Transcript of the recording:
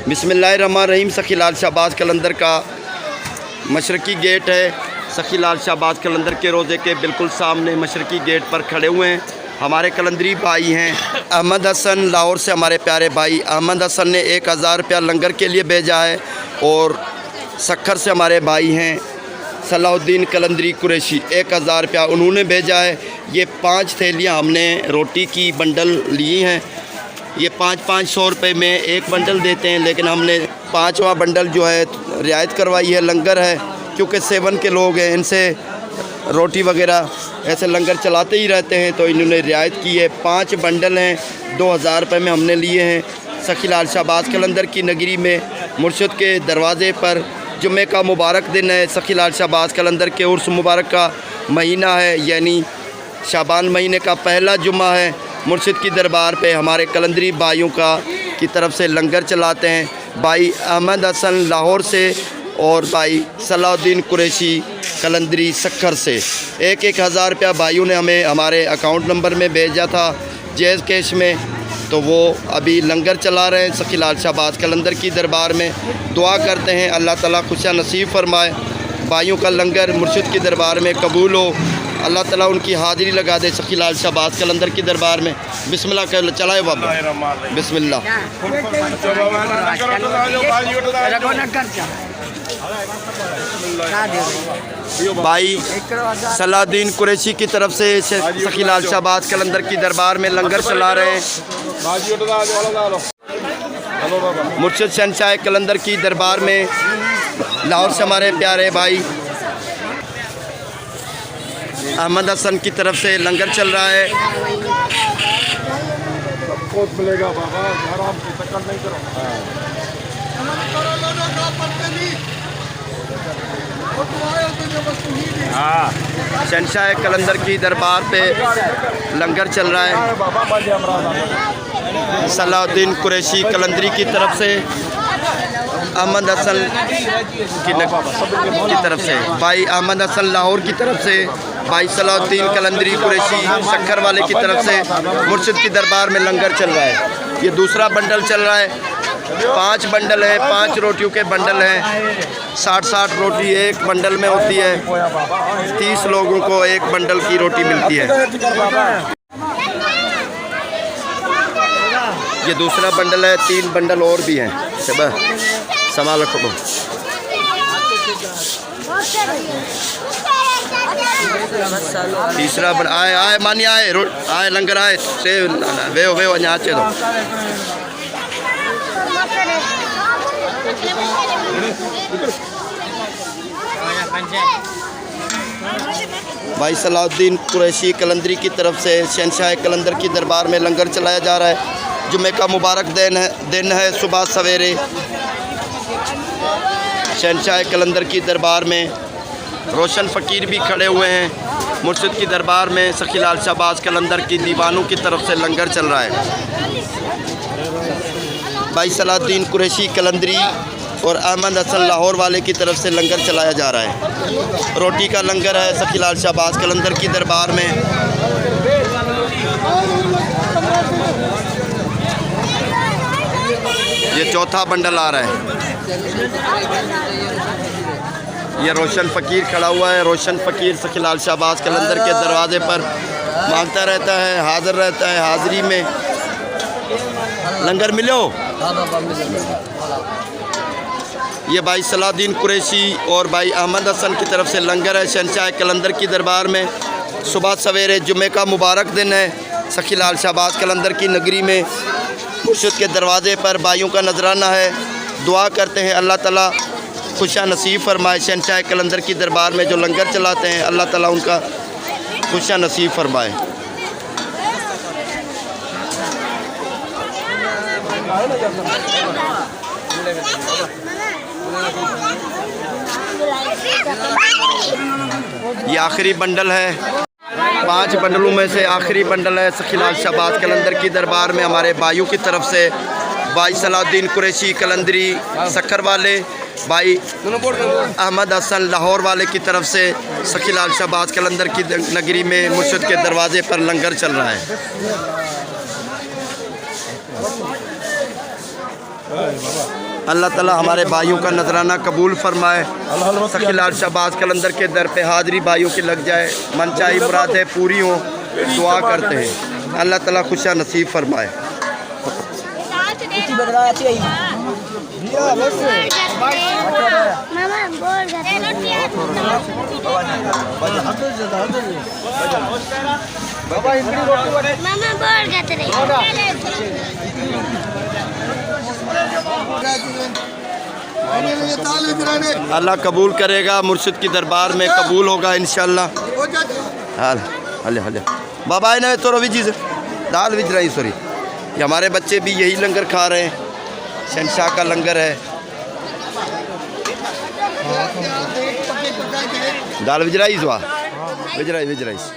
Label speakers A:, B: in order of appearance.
A: बिस्मिल्लाहिर्रहमानिर्रहीम। सखी लाल शाहबाज कलंदर का मशरकी गेट है। सखी लाल शाहबाज कलंदर के रोज़े के बिल्कुल सामने मशरकी गेट पर खड़े हुए हैं हमारे कलंदरी भाई हैं अहमद हसन। लाहौर से हमारे प्यारे भाई अहमद हसन ने 1000 रुपया लंगर के लिए भेजा है। और सक्खर से हमारे भाई हैं सलाहुद्दीन कलंदरी कुरैशी, 1000 रुपया उन्होंने भेजा है। ये 5 थैलियाँ हमने रोटी की बंडल ली हैं। ये 500 रुपये में एक बंडल देते हैं, लेकिन हमने 5वां बंडल जो है रियायत करवाई है। लंगर है क्योंकि 7 के लोग हैं, इनसे रोटी वगैरह ऐसे लंगर चलाते ही रहते हैं, तो इन्होंने रियायत की है। 5 बंडल हैं, 2000 रुपये में हमने लिए हैं। सखी लाल शाहबाज कलंदर की नगरी में मुर्शिद के दरवाज़े पर जुम्मे का मुबारक दिन है। सखी लाल शाहबाज कलंदर के उर्स मुबारक का महीना है, यानी शाबान महीने का पहला जुम्मा है। मुर्शिद की दरबार पे हमारे कलंदरी भाइयों की तरफ से लंगर चलाते हैं भाई अहमद हसन लाहौर से और भाई सलाहुद्दीन कुरैशी कलंदरी सक्खर से। 1000 रुपया भाइयों ने हमें हमारे अकाउंट नंबर में भेजा था जैज़ कैश में, तो वो अभी लंगर चला रहे हैं सखी लाल शाहबाज कलंदर की दरबार में। दुआ करते हैं अल्लाह ताला खुशियाँ नसीब फरमाए, भाइयों का लंगर मुर्शिद की दरबार में कबूल हो, अल्लाह ताला उनकी हाज़िरी लगा दे सखी लाल शाहबाज कलंदर की दरबार में। बिस्मिल्लाह कर चलाए बाबा, बिस्मिल्लाह। भाई सलाहुद्दीन कुरैशी की तरफ से सखी लाल शाहबाज कलंदर की दरबार में लंगर चला रहे हैं। मुर्शिद शहंशाह कलंदर की दरबार में लाहौर से हमारे प्यारे भाई अहमद हसन की तरफ से लंगर चल रहा है। मिलेगा बाबा, आराम से तकल नहीं करो। शहंशाह कलंदर की दरबार पे लंगर चल रहा है। सलाहुद्दीन कुरैशी कलंदरी की तरफ से अहमद हसन की तरफ से भाई अहमद हसन लाहौर की तरफ से भाई सलाहुद्दीन कलंदरी कुरैशी सक्खर वाले की तरफ से मुर्शिद की दरबार में लंगर चल रहा है। ये दूसरा बंडल चल रहा है। 5 बंडल है, 5 रोटियों के बंडल हैं। 60 रोटी एक बंडल में होती है। 30 लोगों को एक बंडल की रोटी मिलती है। ये दूसरा बंडल है, 3 बंडल और भी हैं। संभाल रखो। तीसरा आए मानी आए लंगर आए से वे अञा अचे तो भाई सलाहुद्दीन कुरैशी कलंदरी की तरफ से शहंशाह कलंदर की दरबार में लंगर चलाया जा रहा है। जुम्मे का मुबारक दिन है। सुबह सवेरे शहंशाह कलंदर की दरबार में रोशन फ़कीर भी खड़े हुए हैं। मुर्शिद की दरबार में सखी लाल शाहबाज कलंदर की दीवानों की तरफ से लंगर चल रहा है। भाई सलाहुद्दीन कुरैशी कलंदरी और अहमद हसन लाहौर वाले की तरफ से लंगर चलाया जा रहा है। रोटी का लंगर है सखी लाल शाहबाज कलंदर की दरबार में। ये चौथा बंडल आ रहा है। ये रोशन फ़कीर खड़ा हुआ है। रोशन फ़कीर सखी लाल शाहबाज कलंदर के दरवाज़े पर मांगता रहता है, हाज़िर रहता है। हाज़िरी में लंगर मिलो। ये भाई सलाहुद्दीन कुरैशी और भाई अहमद हसन की तरफ से लंगर है शहंशाह कलंदर की दरबार में। सुबह सवेरे जुम्मे का मुबारक दिन है। सखी लाल शाहबाज कलंदर की नगरी में मुर्शिद के दरवाज़े पर भाइयों का नजराना है। दुआ करते हैं अल्लाह ताला खुशियाँ नसीब फरमाए। शहंशाह कलंदर की दरबार में जो लंगर चलाते हैं अल्लाह ताला उनका खुशियाँ नसीब फरमाए। ये आखिरी बंडल है। 5 बंडलों में से आखिरी बंडल है सखी लाल शाहबाज कलंदर की दरबार में हमारे भाइयों की तरफ से भाई सलाहुद्दीन कुरैशी कलंदरी सक्खर वाले, भाई अहमद हसन लाहौर वाले की तरफ से सखी लाल शाहबाज कलंदर की नगरी में मुर्शिद के दरवाज़े पर लंगर चल रहा है। अल्लाह ताला हमारे भाइयों का नजराना कबूल फरमाए। सखी लाल शहबाज कलंदर के दर पे हाजिरी भाइयों की लग जाए, मनचाही मुरादें पूरी हों, दुआ करते हैं। अल्लाह ताला खुशियाँ नसीब फरमाए। अल्लाह कबूल करेगा, मुर्शिद की दरबार में कबूल होगा इंशाल्लाह। हले हले बाबा ने तो रवि जी से दाल विज रही सॉरी, ये हमारे बच्चे भी यही लंगर खा रहे हैं, शहनशाह का लंगर है। दाल विज राइस वाह विज राइस